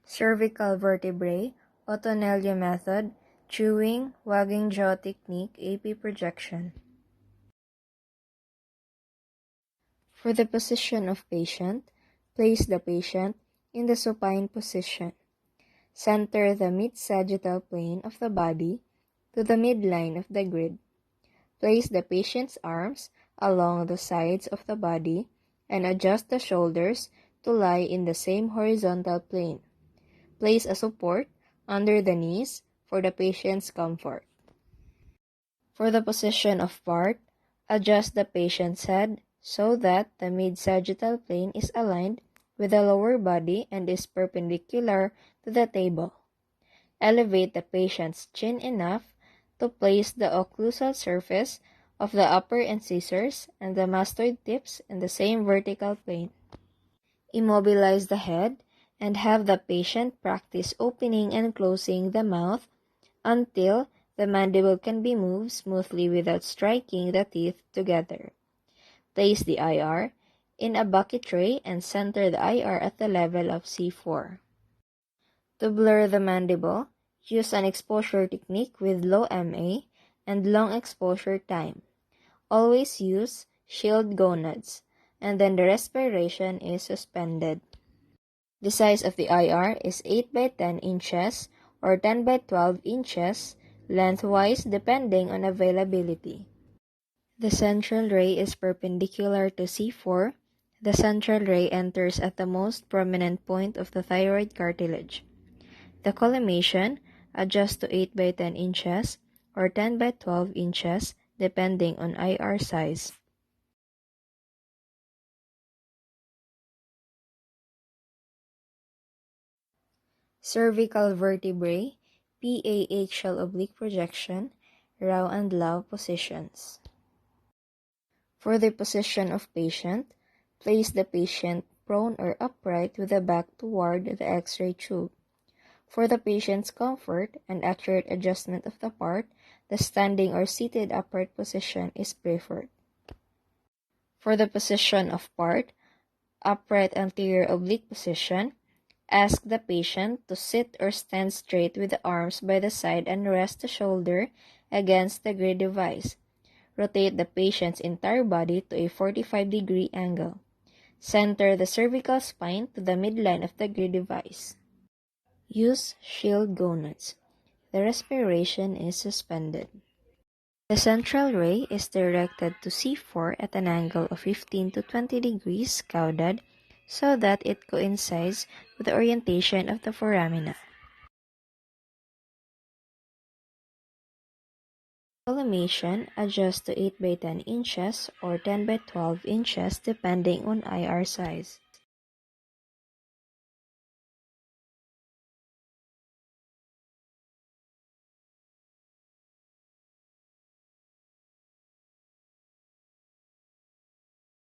cervical vertebrae, autonelia method, chewing, wagging jaw technique, AP projection. For the position of patient, place the patient in the supine position. Center the mid-sagittal plane of the body to the midline of the grid. Place the patient's arms along the sides of the body and adjust the shoulders to lie in the same horizontal plane. Place a support under the knees for the patient's comfort. For the position of part, adjust the patient's head so that the mid-sagittal plane is aligned with the lower body and is perpendicular to the table. Elevate the patient's chin enough to place the occlusal surface of the upper incisors and the mastoid tips in the same vertical plane. Immobilize the head and have the patient practice opening and closing the mouth until the mandible can be moved smoothly without striking the teeth together. Place the IR in a bucket tray and center the IR at the level of C4. To blur the mandible, use an exposure technique with low MA and long exposure time. Always use shield gonads, and then the respiration is suspended. The size of the IR is 8 by 10 inches or 10 by 12 inches lengthwise depending on availability. The central ray is perpendicular to C4. The central ray enters at the most prominent point of the thyroid cartilage. The collimation adjusts to 8 by 10 inches or 10 by 12 inches depending on IR size. Cervical vertebrae, PAH shell oblique projection, Rao and Lau positions. For the position of patient, place the patient prone or upright with the back toward the X-ray tube. For the patient's comfort and accurate adjustment of the part, the standing or seated upright position is preferred. For the position of part, upright anterior oblique position, ask the patient to sit or stand straight with the arms by the side and rest the shoulder against the grid device. Rotate the patient's entire body to a 45-degree angle. Center the cervical spine to the midline of the grid device. Use shield gonads. The respiration is suspended. The central ray is directed to C4 at an angle of 15 to 20 degrees caudad so that it coincides with the orientation of the foramina. Collimation adjusts to 8 by 10 inches or 10 by 12 inches depending on IR size.